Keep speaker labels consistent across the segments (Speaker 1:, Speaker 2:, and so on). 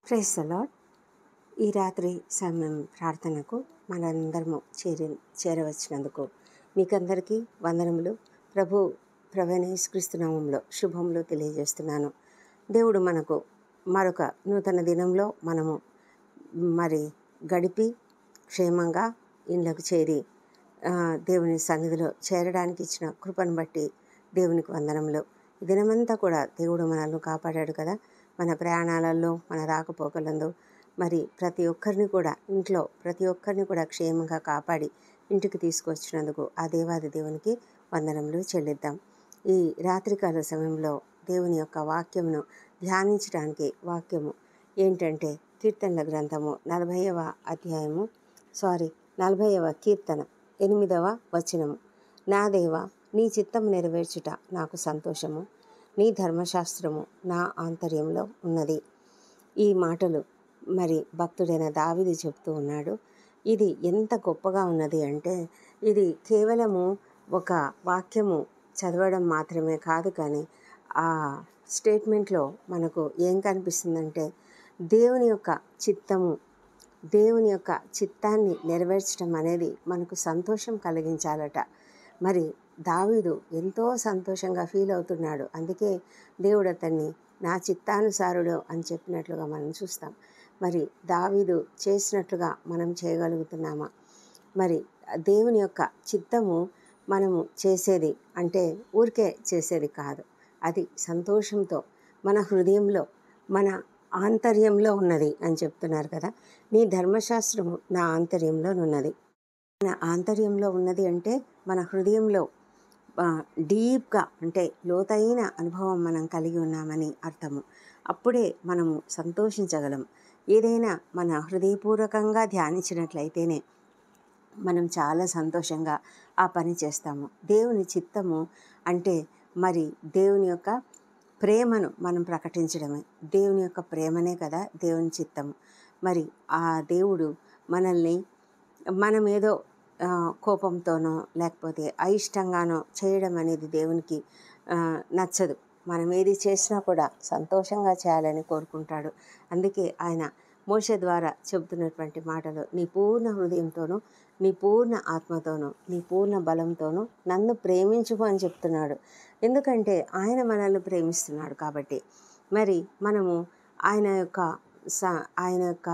Speaker 1: Praise the lord. ఈ రాత్రి సమయం ప్రార్థనకు మనందరము చేరవచ్చినందుకు మీకందరికీ వందనములు. ప్రభువైన యేసుక్రీస్తు నామములో శుభములు తెలియజేస్తున్నాను. దేవుడు మనకు మరొక నూతన దినంలో మనము గడిపి క్షేమంగా ఇండ్లకు చేరి దేవుని సన్నిధిలో చేరడానికి ఇచ్చిన కృపను బట్టి దేవునికి వందనములు. ఈ దినమంతా కూడా దేవుడు మనల్ని కాపాడాడు కదా. మన ప్రయాణాలలో, మన రాకపోకలందు ప్రతి ఒక్కరిని కూడా ఇంట్లో ప్రతి ఒక్కరిని కూడా క్షేమంగా కాపాడి ఇంటికి తీసుకొచ్చినందుకు ఆ దేవాది దేవునికి వందనములు చెల్లిద్దాం. ఈ రాత్రికాల సమయంలో దేవుని యొక్క వాక్యమును ధ్యానించడానికి వాక్యము ఏంటంటే కీర్తనల గ్రంథము 40వ కీర్తన 8వ వచనము. నా దేవా, నీ చిత్తము నెరవేర్చుట నాకు సంతోషము, నీ ధర్మశాస్త్రము నా ఆంతర్యంలో ఉన్నది. ఈ మాటలు భక్తుడైన దావీదు చెప్తూ ఉన్నాడు. ఇది ఎంత గొప్పగా ఉన్నది అంటే ఇది కేవలము ఒక వాక్యము చదవడం మాత్రమే కాదు, కానీ ఆ స్టేట్మెంట్లో మనకు ఏం కనిపిస్తుందంటే దేవుని యొక్క చిత్తాన్ని నెరవేర్చడం అనేది మనకు సంతోషం కలిగించాలట. దావీదు ఎంతో సంతోషంగా ఫీల్ అవుతున్నాడు. అందుకే దేవుడు అతన్ని నా చిత్తానుసారుడు అని చెప్పినట్లుగా మనం చూస్తాం. దావీదు చేసినట్లుగా మనం చేయగలుగుతున్నామా? దేవుని యొక్క చిత్తము మనము చేసేది అంటే ఊరికే చేసేది కాదు. అది సంతోషంతో మన హృదయంలో, మన ఆంతర్యంలో ఉన్నది అని చెప్తున్నారు కదా. నీ ధర్మశాస్త్రము నా ఆంతర్యంలో ఉన్నది. మన ఆంతర్యంలో ఉన్నది అంటే మన హృదయంలో డీప్గా అంటే లోతైన అనుభవం మనం కలిగి ఉన్నామని అర్థము. అప్పుడే మనము సంతోషించగలం. ఏదైనా మన హృదయపూర్వకంగా ధ్యానించినట్లయితేనే మనం చాలా సంతోషంగా ఆ పని చేస్తాము. దేవుని చిత్తము అంటే దేవుని యొక్క ప్రేమను మనం ప్రకటించడమే. దేవుని యొక్క ప్రేమనే కదా దేవుని చిత్తము. ఆ దేవుడు మనల్ని మనమేదో కోపంతోనో లేకపోతే అయిష్టంగానో చేయడం అనేది దేవునికి నచ్చదు. మనం ఏది చేసినా కూడా సంతోషంగా చేయాలని కోరుకుంటాడు. అందుకే ఆయన మోషే ద్వారా చెబుతున్నటువంటి మాటలు, నీ పూర్ణ హృదయంతోనూ, నీ పూర్ణ ఆత్మతోనూ, నీ పూర్ణ బలంతోనూ నన్ను ప్రేమించుము అని చెప్తున్నాడు. ఎందుకంటే ఆయన మనల్ని ప్రేమిస్తున్నాడు కాబట్టి. మనము ఆయన యొక్క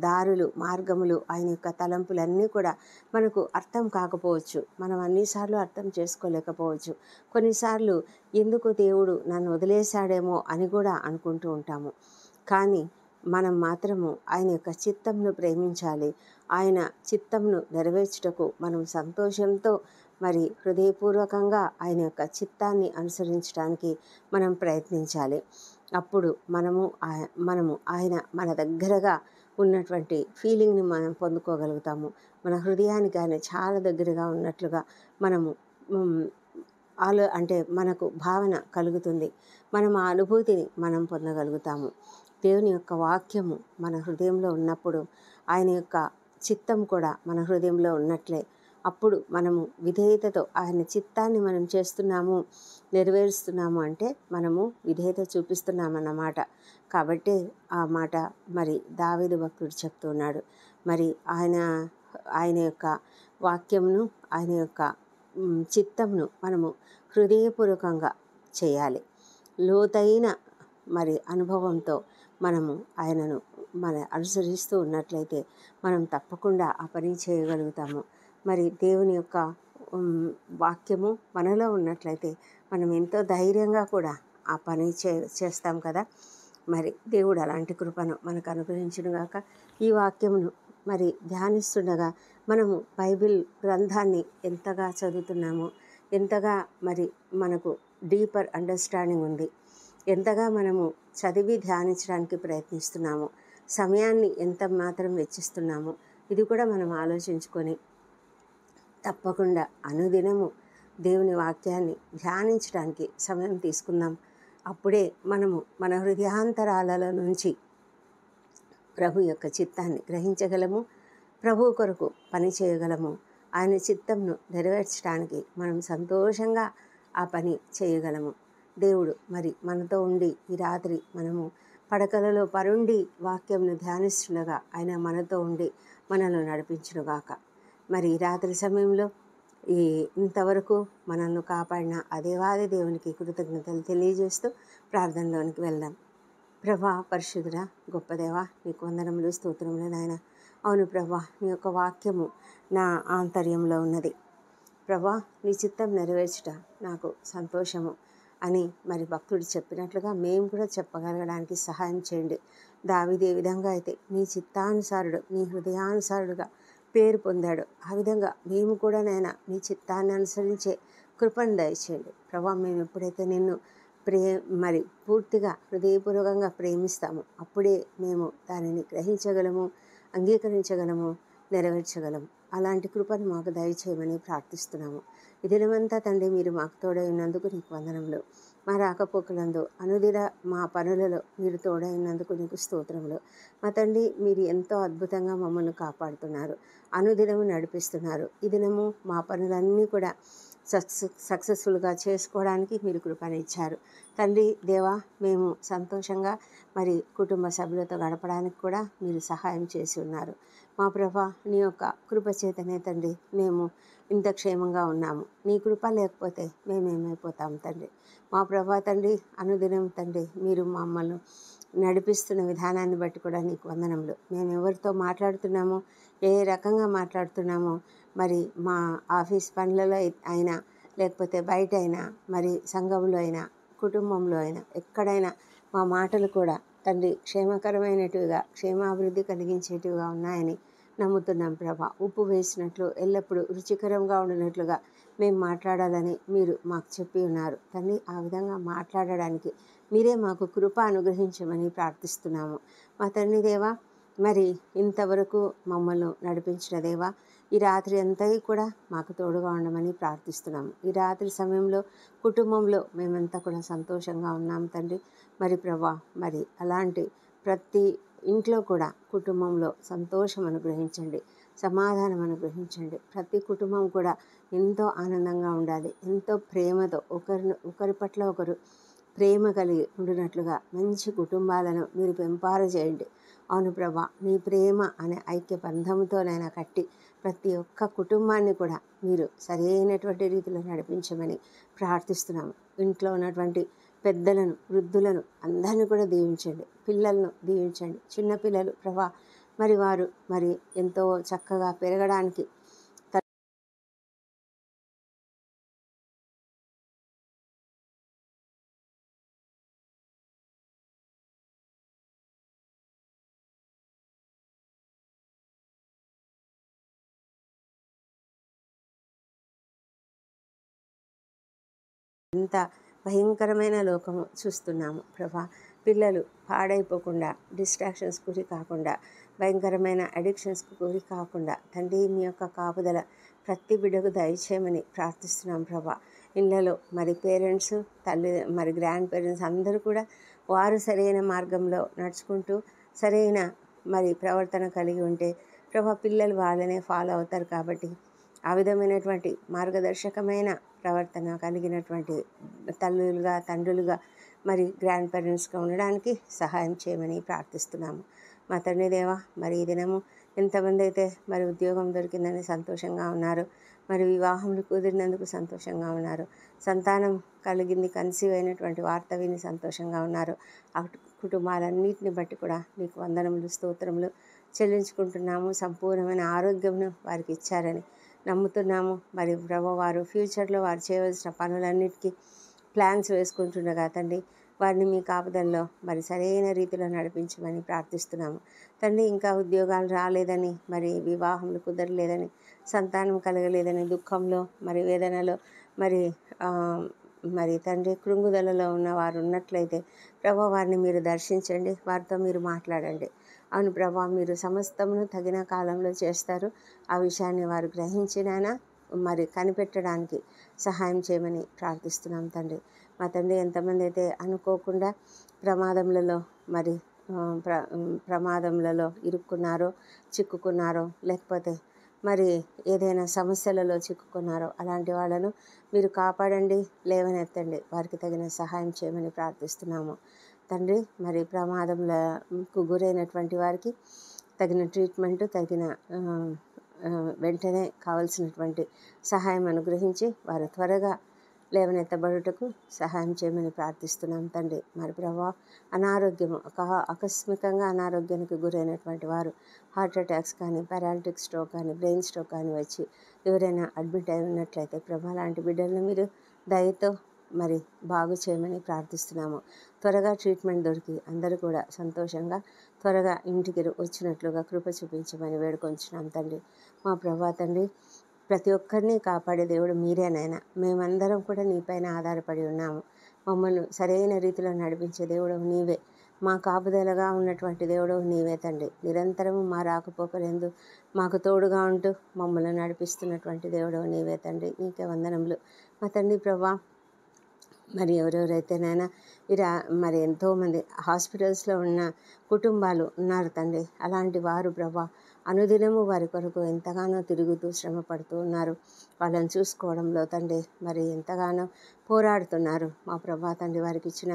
Speaker 1: దారులు, మార్గములు, ఆయన యొక్క తలంపులన్నీ కూడా మనకు అర్థం కాకపోవచ్చు. మనం అన్నిసార్లు అర్థం చేసుకోలేకపోవచ్చు. కొన్నిసార్లు ఎందుకు దేవుడు నన్ను వదిలేశాడేమో అని కూడా అనుకుంటూ ఉంటాము. కానీ మనం మాత్రము ఆయన యొక్క చిత్తంను ప్రేమించాలి. ఆయన చిత్తంను నెరవేర్చుటకు మనం సంతోషంతో హృదయపూర్వకంగా ఆయన యొక్క చిత్తాన్ని అనుసరించడానికి మనం ప్రయత్నించాలి. అప్పుడు మనము ఆయన మన దగ్గరగా ఉన్నటువంటి ఫీలింగ్ని మనం పొందుకోగలుగుతాము. మన హృదయానికి ఆయన చాలా దగ్గరగా ఉన్నట్లుగా మనము మనకు భావన కలుగుతుంది. మనం ఆ అనుభూతిని మనం పొందగలుగుతాము. దేవుని యొక్క వాక్యము మన హృదయంలో ఉన్నప్పుడు ఆయన యొక్క చిత్తం కూడా మన హృదయంలో ఉన్నట్లే. అప్పుడు మనము విధేయతతో ఆయన చిత్తాన్ని మనం చేస్తున్నాము, నెరవేరుస్తున్నాము అంటే మనము విధేయత చూపిస్తున్నామన్నమాట. కాబట్టి ఆ మాట దావీదు భక్తుడు చెప్తున్నాడు. ఆయన యొక్క వాక్యమును, ఆయన యొక్క చిత్తంను మనము హృదయపూర్వకంగా చేయాలి. లోతైన అనుభవంతో మనము ఆయనను అనుసరిస్తూ ఉన్నట్లయితే మనం తప్పకుండా ఆ పని చేయగలుగుతాము. దేవుని యొక్క వాక్యము మనలో ఉన్నట్లయితే మనం ఎంతో ధైర్యంగా కూడా ఆ పని చేస్తాం కదా. దేవుడు అలాంటి కృపను మనకు అనుగ్రహించునుగాక. ఈ వాక్యమును ధ్యానిస్తుండగా మనము బైబిల్ గ్రంథాన్ని ఎంతగా చదువుతున్నామో, ఎంతగా మనకు డీపర్ అండర్స్టాండింగ్ ఉంది, ఎంతగా మనము చదివి ధ్యానించడానికి ప్రయత్నిస్తున్నాము, సమయాన్ని ఎంత మాత్రం వెచ్చిస్తున్నాము, ఇది కూడా మనం ఆలోచించుకొని తప్పకుండా అనుదినము దేవుని వాక్యాన్ని ధ్యానించడానికి సమయం తీసుకుందాం. అప్పుడే మనము మన హృదయాంతరాలలో నుంచి ప్రభు యొక్క చిత్తాన్ని గ్రహించగలము, ప్రభు కొరకు పని చేయగలము. ఆయన చిత్తంను నెరవేర్చడానికి మనం సంతోషంగా ఆ పని చేయగలము. దేవుడు మనతో ఉండి ఈ రాత్రి మనము పడకలలో పరుండి వాక్యంను ధ్యానిస్తుండగా ఆయన మనతో ఉండి మనల్ని నడిపించునుగాక. మరి ఈ రాత్రి సమయంలో ఇంతవరకు మనల్ని కాపాడిన ఆ దేవాది దేవునికి కృతజ్ఞతలు తెలియజేస్తూ ప్రార్థనలోనికి వెళ్దాం. ప్రభా, పరిశుద్ధుడా, గొప్ప దేవా, నీకు వందనములు, స్తోత్రములు నాయన. అవును ప్రభా, నీ యొక్క వాక్యము నా ఆంతర్యంలో ఉన్నది. ప్రభా, నీ చిత్తం నెరవేర్చుట నాకు సంతోషము అని మరి భక్తుడు చెప్పినట్లుగా మేము కూడా చెప్పగలగడానికి సహాయం చేయండి. దావీదు ఏ విధంగా అయితే నీ చిత్తానుసారుడు, నీ హృదయానుసారుడుగా పేరు పొందాడు, ఆ విధంగా మేము కూడా నాయన నీ చిత్తాన్ని అనుసరించే కృపను దయచేయండి. ప్రభా, మేము ఎప్పుడైతే నిన్ను మరి పూర్తిగా హృదయపూర్వకంగా ప్రేమిస్తాము, అప్పుడే మేము దానిని గ్రహించగలము, అంగీకరించగలము, నెరవేర్చగలము. అలాంటి కృపను మాకు దయచేయమని ప్రార్థిస్తున్నాము. ఈ దినమంతా తండ్రి మీరు మాకు తోడై ఉన్నందుకు నీకు వందనములు. మా రాకపోకలందు అనుదిన మా పనులలో మీరు తోడై ఉన్నందుకు నీకు స్తోత్రములు. మా తండ్రి, మీరు ఎంతో అద్భుతంగా మమ్మల్ని కాపాడుతున్నారు, అనుదినము నడిపిస్తున్నారు. ఈ దినము మా పనులన్నీ కూడా సక్సెస్ఫుల్గా చేసుకోవడానికి మీరు కృపనిచ్చారు తండ్రి. దేవా, మేము సంతోషంగా మరి కుటుంబ సభ్యులతో గడపడానికి కూడా మీరు సహాయం చేసి ఉన్నారు. మా ప్రభా, నీ యొక్క కృప చేతనే తండ్రి మేము ఇంత క్షేమంగా ఉన్నాము. నీ కృప లేకపోతే మేమేమైపోతాం తండ్రి. మా ప్రభా తండ్రి, అనుదినం తండ్రి మీరు మమ్మల్ని నడిపిస్తున్న విధానాన్ని బట్టి కూడా నీకు వందనములు. మేము ఎవరితో మాట్లాడుతున్నామో, ఏ రకంగా మాట్లాడుతున్నామో, మరి మా ఆఫీస్ పనులలో అయినా, లేకపోతే బయట అయినా, మరి సంఘంలో అయినా, కుటుంబంలో అయినా, ఎక్కడైనా మా మాటలు కూడా తండ్రి క్షేమకరమైనటివిగా, క్షేమాభివృద్ధి కలిగించేటివిగా ఉన్నాయని నమ్ముతున్నాం ప్రభా. ఉప్పు వేసినట్లు ఎల్లప్పుడూ రుచికరంగా ఉండినట్లుగా మేము మాట్లాడాలని మీరు మాకు చెప్పి ఉన్నారు తండ్రి. ఆ విధంగా మాట్లాడడానికి మీరే మాకు కృప అనుగ్రహించమని ప్రార్థిస్తున్నాము. మా తండ్రి దేవా, మరి ఇంతవరకు మమ్మల్ని నడిపించిన దేవా, ఈ రాత్రి అంతా కూడా మాకు తోడుగా ఉండమని ప్రార్థిస్తున్నాము. ఈ రాత్రి సమయంలో కుటుంబంలో మేమంతా కూడా సంతోషంగా ఉన్నాం తండ్రి. మరి ప్రభా, మరి అలాంటి ప్రతి ఇంట్లో కూడా కుటుంబంలో సంతోషం అనుగ్రహించండి, సమాధానం అనుగ్రహించండి. ప్రతి కుటుంబం కూడా ఎంతో ఆనందంగా ఉండాలి, ఎంతో ప్రేమతో ఒకరి పట్ల ఒకరు ప్రేమ కలిగి ఉండినట్లుగా మంచి కుటుంబాలను మీరు పెంపారజేయండి. అవును ప్రభా, నీ ప్రేమ అనే ఐక్య బంధంతోనైనా కట్టి ప్రతి ఒక్క కుటుంబాన్ని కూడా మీరు సరైనటువంటి రీతిలో నడిపించమని ప్రార్థిస్తున్నాము. ఇంట్లో ఉన్నటువంటి పెద్దలను, వృద్ధులను అందరినీ కూడా దీవించండి. పిల్లలను దీవించండి. చిన్నపిల్లలు ప్రభా, మరి వారు మరి ఎంతో చక్కగా పెరగడానికి ఎంత భయంకరమైన లోకము చూస్తున్నాము ప్రభా. పిల్లలు పాడైపోకుండా, డిస్ట్రాక్షన్స్ గురి కాకుండా, భయంకరమైన అడిక్షన్స్కి గురి కాకుండా తండ్రి మీ యొక్క కాపుదల ప్రతి బిడ్డకు దయచేయమని ప్రార్థిస్తున్నాం ప్రభా. ఇళ్ళలో మరి పేరెంట్స్, మరి గ్రాండ్ పేరెంట్స్ అందరూ కూడా వారు సరైన మార్గంలో నడుచుకుంటూ సరైన మరి ప్రవర్తన కలిగి ఉంటే ప్రభా, పిల్లలు వాళ్ళనే ఫాలో అవుతారు. కాబట్టి ఆ విధమైనటువంటి మార్గదర్శకమైన ప్రవర్తన కలిగినటువంటి తల్లులుగా, తండ్రులుగా, మరి గ్రాండ్ పేరెంట్స్గా ఉండడానికి సహాయం చేయమని ప్రార్థిస్తున్నాము. మా తండ్రి దేవా, మరి ఈ దినము ఎంతమంది అయితే మరి ఉద్యోగం దొరికిందని సంతోషంగా ఉన్నారు, మరి వివాహములు కుదిరినందుకు సంతోషంగా ఉన్నారు, సంతానం కలిగింది, కన్సీవ్ అయినటువంటి వార్త విని సంతోషంగా ఉన్నారు, ఆ కుటుంబాలన్నింటిని బట్టి కూడా నీకు వందనములు, స్తోత్రములు చెల్లించుకుంటున్నాము. సంపూర్ణమైన ఆరోగ్యమును వారికి ఇచ్చారని నమ్ముతున్నాము. మరి ప్రభు, వారు ఫ్యూచర్లో వారు చేయవలసిన పనులన్నిటికీ ప్లాన్స్ వేసుకుంటుండగా తండ్రి వారిని మీ కాపుదల్లో మరి సరైన రీతిలో నడిపించమని ప్రార్థిస్తున్నాము తండ్రి. ఇంకా ఉద్యోగాలు రాలేదని, మరి వివాహములు కుదరలేదని, సంతానం కలగలేదని దుఃఖంలో, మరి వేదనలో, మరి తండ్రి కృంగుదలలో ఉన్న వారు ఉన్నట్లయితే ప్రభు, వారిని మీరు దర్శించండి, వారితో మీరు మాట్లాడండి. అవును ప్రభా, మీరు సమస్తమును తగిన కాలంలో చేస్తారు. ఆ విషయాన్ని వారు గ్రహించినానా మరి కనిపెట్టడానికి సహాయం చేయమని ప్రార్థిస్తున్నాం తండ్రి. మా తండ్రి, ఎంతమంది అయితే అనుకోకుండా ప్రమాదములలో మరి ప్రమాదములలో ఇరుక్కున్నారో, చిక్కుకున్నారో, లేకపోతే మరి ఏదైనా సమస్యలలో చిక్కుకున్నారో అలాంటి వాళ్ళను మీరు కాపాడండి, లేవనెత్తండి, వారికి తగిన సహాయం చేయమని ప్రార్థిస్తున్నాము తండ్రి మరి ప్రమాదంకు గురైనటువంటి వారికి తగిన ట్రీట్మెంటు తగిన ఆ, ఆ, వెంటనే కావలసినటువంటి సహాయం అనుగ్రహించి వారు త్వరగా లేవనెత్తబడుటకు సహాయం చేయమని ప్రార్థిస్తున్నాం తండ్రి. మరి ప్రభా అనారోగ్యము ఆకస్మికంగా అనారోగ్యానికి గురైనటువంటి వారు హార్ట్ అటాక్స్ కానీ పారాలిటిక్ స్ట్రోక్ కానీ బ్రెయిన్ స్ట్రోక్ కానీ వచ్చి ఎవరైనా అడ్మిట్ అయి ఉన్నట్లయితే ప్రభా లాంటి బిడ్డలను మీరు దయతో మరి బాగు చేయమని ప్రార్థిస్తున్నాము. త్వరగా ట్రీట్మెంట్ దొరికి అందరూ కూడా సంతోషంగా త్వరగా ఇంటికి వచ్చినట్లుగా కృప చూపించమని వేడుకొంచున్నాం తండ్రి. మా ప్రభా తండ్రి, ప్రతి ఒక్కరిని కాపాడే దేవుడు మీరేనైనా. మేమందరం కూడా నీపైన ఆధారపడి ఉన్నాము. మమ్మల్ని సరైన రీతిలో నడిపించే దేవుడు నీవే. మా కాపుదలగా ఉన్నటువంటి దేవుడు నీవే తండ్రి. నిరంతరము మా రాకపోకలందు మాకు తోడుగా ఉంటూ మమ్మల్ని నడిపిస్తున్నటువంటి దేవుడు నీవే తండ్రి. నీకే వందనములు మా తండ్రి. ప్రభా మరి ఎవరెవరైతేనైనా మరి ఎంతోమంది హాస్పిటల్స్లో ఉన్న కుటుంబాలు ఉన్నారు తండ్రి. అలాంటి వారు ప్రభా అనుదినము వారి కొరకు ఎంతగానో తిరుగుతూ శ్రమ పడుతూ ఉన్నారు. వాళ్ళని చూసుకోవడంలో తండ్రి మరి ఎంతగానో పోరాడుతున్నారు. మా ప్రభా తండ్రి వారికి ఇచ్చిన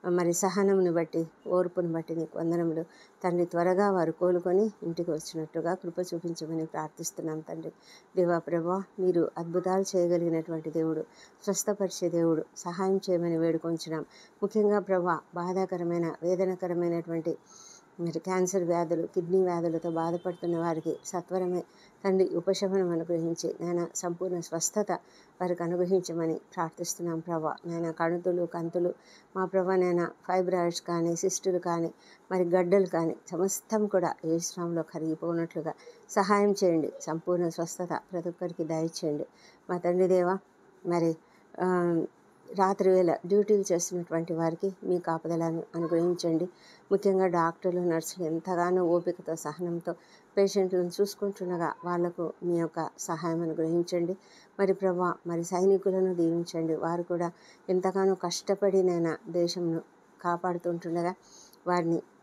Speaker 1: మరి సహనమును బట్టి ఓర్పును బట్టి నీకు వందనములు తండ్రి. త్వరగా వారు కోలుకొని ఇంటికి వచ్చినట్టుగా కృప చూపించమని ప్రార్థిస్తున్నాం తండ్రి. దేవా ప్రభా మీరు అద్భుతాలు చేయగలిగినటువంటి దేవుడు, స్వస్థపరిచే దేవుడు, సహాయం చేయమని వేడుకొంచున్నాం. ముఖ్యంగా ప్రభా బాధాకరమైన వేదనకరమైనటువంటి మరి క్యాన్సర్ వ్యాధులు, కిడ్నీ వ్యాధులతో బాధపడుతున్న వారికి సత్వరమే తండ్రి ఉపశమనం అనుగ్రహించి నాయన సంపూర్ణ స్వస్థత వారికి అనుగ్రహించమని ప్రార్థిస్తున్నాం ప్రభా. నాయన కణుతులు కంతులు మా ప్రభా నాయన ఫైబ్రాయిడ్స్ కానీ సిస్టులు కానీ మరి గడ్డలు కానీ సమస్తం కూడా ఏ శ్రమంలో కరిగిపోనట్లుగా సహాయం చేయండి. సంపూర్ణ స్వస్థత ప్రతి ఒక్కరికి దయచేయండి మా తండ్రి దేవా. మరి రాత్రి వేళ డ్యూటీలు చేస్తున్నటువంటి వారికి మీ కాపుదలను అనుగ్రహించండి. ముఖ్యంగా డాక్టర్లు నర్సులు ఎంతగానో ఓపికతో సహనంతో పేషెంట్లను చూసుకుంటుండగా వాళ్లకు మీ యొక్క సహాయం అనుగ్రహించండి. మరి ప్రభా మరి సైనికులను దీవించండి. వారు కూడా ఎంతగానో కష్టపడినైనా దేశంను కాపాడుతుంటుండగా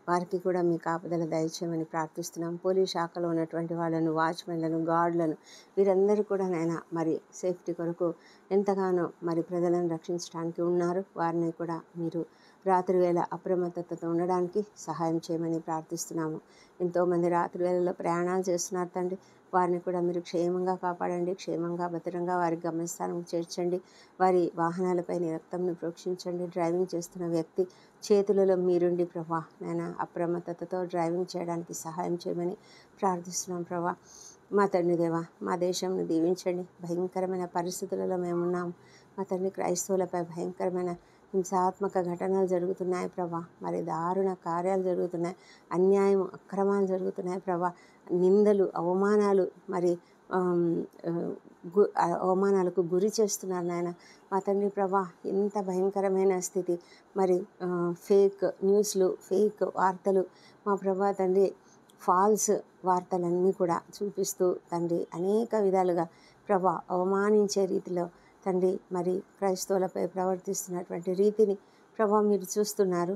Speaker 1: వారికి కూడా మీ కాపుదల దయచేయమని ప్రార్థిస్తున్నాం. పోలీస్ శాఖలో ఉన్నటువంటి వాళ్ళను, వాచ్మెన్లను, గార్డులను వీరందరూ కూడా నాయన మరి సేఫ్టీ కొరకు ఎంతగానో మరి ప్రజలను రక్షించడానికి ఉన్నారు. వారిని కూడా మీరు రాత్రి వేళ అప్రమత్తతతో ఉండడానికి సహాయం చేయమని ప్రార్థిస్తున్నాము. ఎంతోమంది రాత్రి వేళలో ప్రయాణాలు చేస్తున్నారు తండ్రి. వారిని కూడా మీరు క్షేమంగా కాపాడండి. క్షేమంగా భద్రంగా వారి గమ్యస్థానం చేర్చండి. వారి వాహనాలపై రక్తంను ప్రోక్షించండి. డ్రైవింగ్ చేస్తున్న వ్యక్తి చేతులలో మీరుండి ప్రభా నాయన అప్రమత్తతతో డ్రైవింగ్ చేయడానికి సహాయం చేయమని ప్రార్థిస్తున్నాం ప్రభా. మా తండ్రి దేవా మా దేశంను దీవించండి. భయంకరమైన పరిస్థితులలో మేమున్నాము మా తండ్రి. క్రైస్తవులపై భయంకరమైన హింసాత్మక ఘటనలు జరుగుతున్నాయి ప్రభా. మరి దారుణ కార్యాలు జరుగుతున్నాయి. అన్యాయం అక్రమాలు జరుగుతున్నాయి ప్రభా. నిందలు అవమానాలు మరి అవమానాలకు గురి చేస్తున్నారు నాయన మా తండ్రి ప్రభా. ఎంత భయంకరమైన స్థితి. మరి ఫేక్ న్యూస్లు, ఫేక్ వార్తలు మా ప్రభా తండ్రి, ఫాల్స్ వార్తలన్నీ కూడా చూపిస్తూ తండ్రి అనేక విధాలుగా ప్రభా అవమానించే రీతిలో తండ్రి మరి క్రైస్తవులపై ప్రవర్తిస్తున్నటువంటి రీతిని ప్రభా మీరు చూస్తున్నారు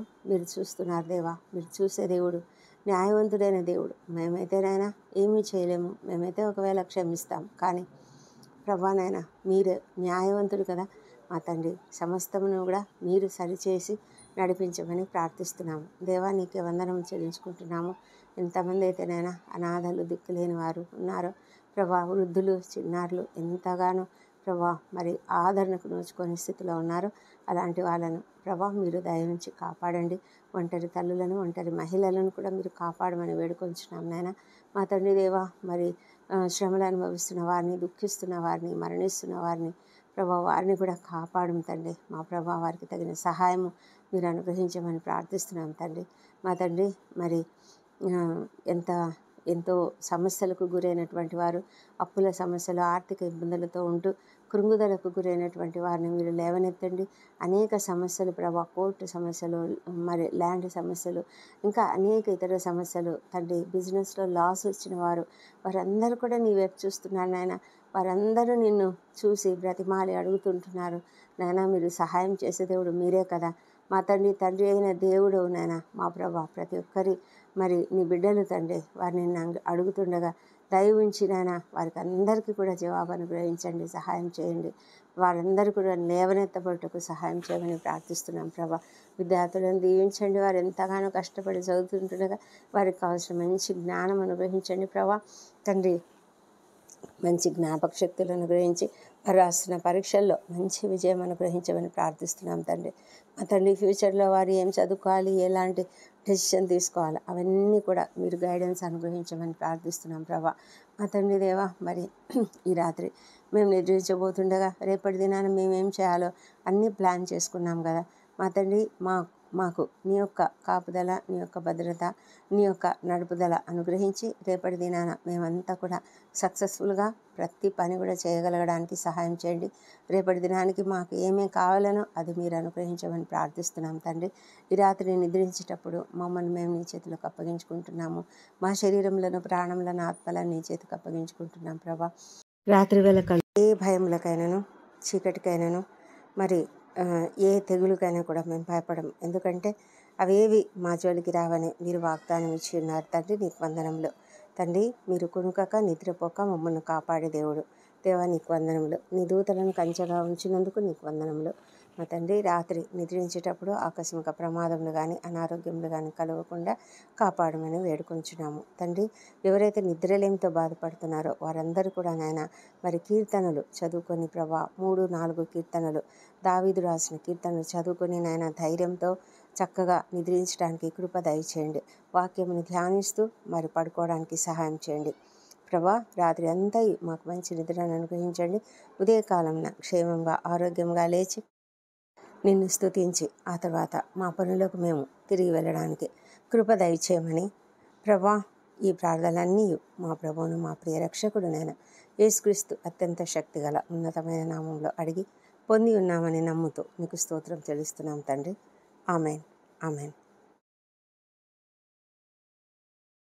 Speaker 1: దేవా. మీరు చూసే దేవుడు, న్యాయవంతుడైన దేవుడు. మేమైతేనైనా ఏమీ చేయలేము. మేమైతే ఒకవేళ క్షమిస్తాం. కానీ ప్రభానైనా మీరు న్యాయవంతుడు కదా మా తండ్రి. సమస్తమును కూడా మీరు సరిచేసి నడిపించమని ప్రార్థిస్తున్నాము దేవా. నీకే వందనం చెల్లించుకుంటున్నాము. ఎంతమంది అయితేనైనా అనాథలు, దిక్కులేని వారు ఉన్నారో ప్రభా, వృద్ధులు, చిన్నారులు ఎంతగానో ప్రభా మరి ఆదరణకు నోచుకునే స్థితిలో ఉన్నారు. అలాంటి వాళ్ళను ప్రభా మీరు దయ ఉంచి కాపాడండి. ఒంటరి తల్లులను, ఒంటరి మహిళలను కూడా మీరు కాపాడమని వేడుకొంచున్నాం నాయన మా తండ్రి దేవా. మరి శ్రమలు అనుభవిస్తున్న వారిని, దుఃఖిస్తున్న వారిని, మరణిస్తున్న వారిని ప్రభా వారిని కూడా కాపాడం తండ్రి. మా ప్రభా వారికి తగిన సహాయము మీరు అనుగ్రహించమని ప్రార్థిస్తున్నాం తండ్రి. మా తండ్రి మరి ఎంతో సమస్యలకు గురైనటువంటి వారు, అప్పుల సమస్యలు, ఆర్థిక ఇబ్బందులతో ఉంటూ కృంగుదలకు గురైనటువంటి వారిని మీరు లేవనెత్తండి. అనేక సమస్యలు ప్రభా, కోర్టు సమస్యలు, మరి ల్యాండ్ సమస్యలు, ఇంకా అనేక ఇతర సమస్యలు తండ్రి, బిజినెస్లో లాస్ వచ్చిన వారందరూ కూడా నీ వైపు చూస్తున్నారు నాయన. వారందరూ నిన్ను చూసి బ్రతిమాలి అడుగుతుంటున్నారు నాయన. మీరు సహాయం చేసే దేవుడు మీరే కదా మా తండ్రి అయిన దేవుడు నాయన. మా ప్రభా ప్రతి ఒక్కరి మరి నీ బిడ్డలు తండ్రి వారిని అడుగుతుండగా దయ ఉంచి నాయన వారికి అందరికీ కూడా జవాబు అనుగ్రహించండి, సహాయం చేయండి. వారందరూ కూడా లేవనెత్తబట్టుకు సహాయం చేయమని ప్రార్థిస్తున్నాం ప్రభా. విద్యార్థులను దీవించండి. వారు ఎంతగానో కష్టపడి చదువుతుండగా వారికి కావాల్సిన మంచి జ్ఞానం అనుగ్రహించండి ప్రభా. తండ్రి, మంచి జ్ఞాపక శక్తులను అనుగ్రహించి వారు రాస్తున్న పరీక్షల్లో మంచి విజయం అనుగ్రహించమని ప్రార్థిస్తున్నాం తండ్రి. మా తండ్రి, ఫ్యూచర్లో వారు ఏం చదువుకోవాలి, ఎలాంటి డెసిషన్ తీసుకోవాలి, అవన్నీ కూడా మీరు గైడెన్స్ అనుగ్రహించమని ప్రార్థిస్తున్నాం ప్రభా. మా తండ్రి దేవా, మరి ఈ రాత్రి మేము నిద్రించబోతుండగా రేపటి దినాన మేమేం చేయాలో అన్నీ ప్లాన్ చేసుకున్నాం కదా మా తండ్రి. మాకు నీ యొక్క కాపుదల, నీ యొక్క భద్రత, నీ యొక్క నడుపుదల అనుగ్రహించి రేపటి దినాన మేమంతా కూడా సక్సెస్ఫుల్గా ప్రతి పని కూడా చేయగలగడానికి సహాయం చేయండి. రేపటి దినానికి మాకు ఏమేమి కావాలనో అది మీరు అనుగ్రహించమని ప్రార్థిస్తున్నాం తండ్రి. ఈ రాత్రి నిద్రించేటప్పుడు మమ్మల్ని మేము నీ చేతులకు అప్పగించుకుంటున్నాము. మా శరీరంలో, ప్రాణంలను, ఆత్మలను నీ చేతికి అప్పగించుకుంటున్నాం ప్రభా. రాత్రి వేళ ఏ భయములకైనాను, చీకటికైనాను, మరి ఏ తెగులుకైనా కూడా మేము భయపడం. ఎందుకంటే అవేవి మా జోలికి రావని మీరు వాగ్దానం ఇచ్చి ఉన్నారు తండ్రి. నీకు వందనములు తండ్రి. మీరు కునుకక నిద్రపోక మమ్మల్ని కాపాడే దేవుడు. దేవా, నీకు వందనములు. నీ దూతలను కంచెగా ఉంచినందుకు నీకు వందనములు. మా తండ్రి, రాత్రి నిద్రించేటప్పుడు ఆకస్మిక ప్రమాదములు కానీ అనారోగ్యములు కానీ కలగకుండా కాపాడమని వేడుకొంచున్నాము తండ్రి. ఎవరైతే నిద్రలేమితో బాధపడుతున్నారో వారందరూ కూడా నాయన మరి కీర్తనలు చదువుకొని ప్రభా, 3-4 కీర్తనలు, దావీదు రాసిన కీర్తనలు చదువుకొని నాయన ధైర్యంతో చక్కగా నిద్రించడానికి కృప దయచేయండి. వాక్యమును ధ్యానిస్తూ మరి పడుకోవడానికి సహాయం చేయండి ప్రభా. రాత్రి అంతా మాకు మంచి నిద్రను అనుగ్రహించండి. ఉదయకాలంన క్షేమంగా, ఆరోగ్యంగా లేచి నిన్ను స్తుతించి ఆ తర్వాత మా పనులకు మేము తిరిగి వెళ్ళడానికి కృప దయచేయమని ప్రభా, ఈ ప్రార్థనలన్నీ మా ప్రభువును, మా ప్రియ రక్షకుడునైన యేసుక్రీస్తు అత్యంత శక్తిగల ఉన్నతమైన నామంలో అడిగి పొంది ఉన్నామని నమ్ముతూ నీకు స్తోత్రం చెల్లిస్తున్నాం తండ్రి. Amen, amen.